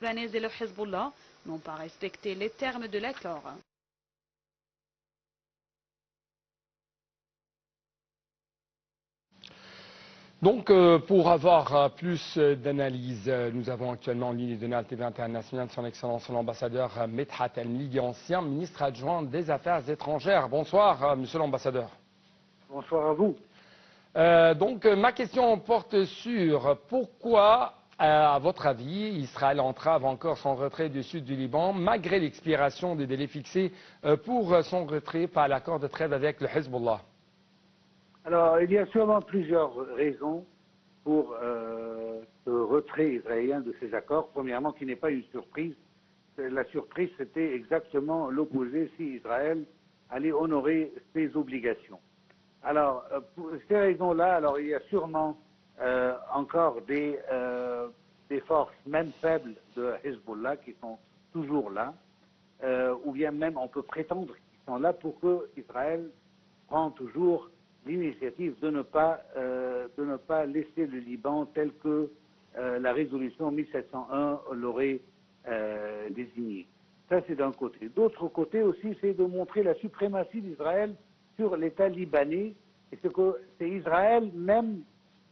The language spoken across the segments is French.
libanaise et le Hezbollah n'ont pas respecté les termes de l'accord. Donc, pour avoir plus d'analyse, nous avons actuellement en ligne de TV International son Excellence l'ambassadeur Medhat El-Mlighi, ancien ministre adjoint des Affaires étrangères. Bonsoir, monsieur l'ambassadeur. Bonsoir à vous. Donc, ma question porte sur pourquoi, à votre avis, Israël entrave encore son retrait du sud du Liban, malgré l'expiration des délais fixés pour son retrait par l'accord de trêve avec le Hezbollah. Alors, il y a sûrement plusieurs raisons pour ce retrait israélien de ces accords. Premièrement, qui n'est pas une surprise. La surprise, c'était exactement l'opposé si Israël allait honorer ses obligations. Alors, pour ces raisons-là, alors il y a sûrement encore des forces, même faibles, de Hezbollah qui sont toujours là, ou bien même on peut prétendre qu'ils sont là pour que Israël prenne toujours l'initiative de ne pas laisser le Liban tel que la résolution 1701 l'aurait désigné. Ça, c'est d'un côté. D'autre côté aussi, c'est de montrer la suprématie d'Israël sur l'État libanais. Et c'est Israël même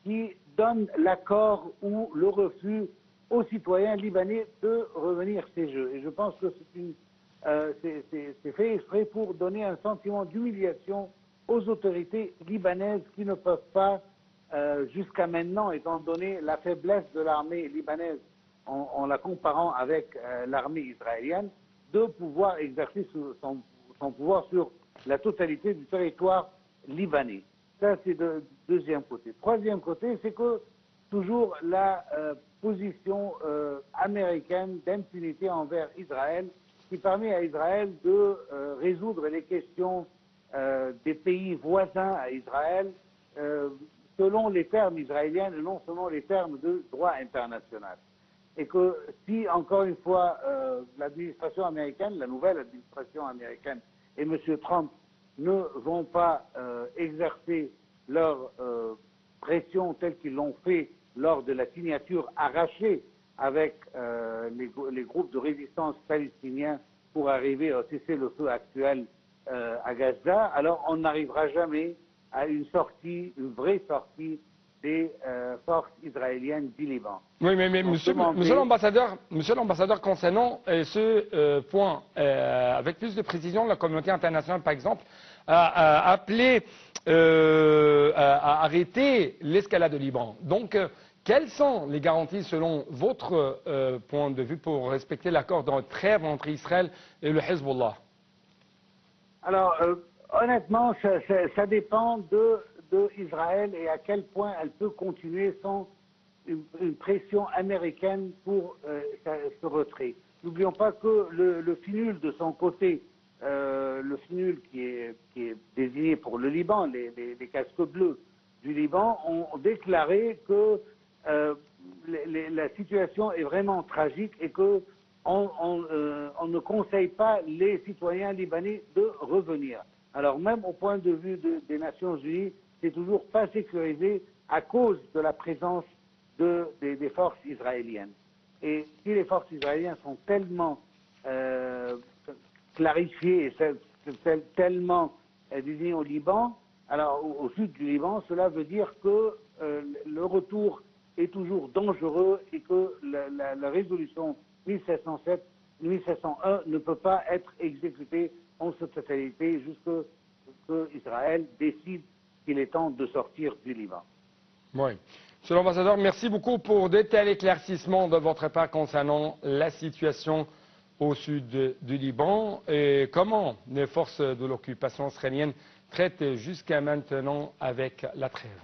qui donne l'accord ou le refus aux citoyens libanais de revenir chez eux. Et je pense que c'est fait exprès pour donner un sentiment d'humiliation aux autorités libanaises qui ne peuvent pas, jusqu'à maintenant, étant donné la faiblesse de l'armée libanaise, en la comparant avec l'armée israélienne, de pouvoir exercer son pouvoir sur la totalité du territoire libanais. Ça, c'est le deuxième côté. Troisième côté, c'est que toujours la position américaine d'impunité envers Israël, qui permet à Israël de résoudre les questions des pays voisins à Israël selon les termes israéliens et non selon les termes de droit international. Et que si, encore une fois, l'administration américaine, la nouvelle administration américaine et M. Trump ne vont pas exercer leur pression telle qu'ils l'ont fait lors de la signature arrachée avec les groupes de résistance palestiniens pour arriver à cesser le feu actuel à Gaza, alors on n'arrivera jamais à une vraie sortie des forces israéliennes du Liban. Oui, mais monsieur l'ambassadeur, concernant ce point, avec plus de précision, la communauté internationale, par exemple, a appelé à arrêter l'escalade au Liban. Donc, quelles sont les garanties, selon votre point de vue, pour respecter l'accord de trêve entre Israël et le Hezbollah? Alors, honnêtement, ça dépend de Israël et à quel point elle peut continuer sans une pression américaine pour ce retrait. N'oublions pas que le FNUL de son côté, le FNUL qui est désigné pour le Liban, les casques bleus du Liban, ont déclaré que la situation est vraiment tragique et que on ne conseille pas les citoyens libanais de revenir. Alors même au point de vue des Nations Unies, c'est toujours pas sécurisé à cause de la présence des forces israéliennes. Et si les forces israéliennes sont tellement clarifiées et tellement désignées au Liban, alors au sud du Liban, cela veut dire que le retour est toujours dangereux et que la résolution 1701 ne peut pas être exécutée en sa totalité jusqu'à ce qu'Israël décide qu'il est temps de sortir du Liban. Oui. Monsieur l'ambassadeur, merci beaucoup pour de tels éclaircissements de votre part concernant la situation au sud du Liban et comment les forces de l'occupation israélienne traitent jusqu'à maintenant avec la trêve.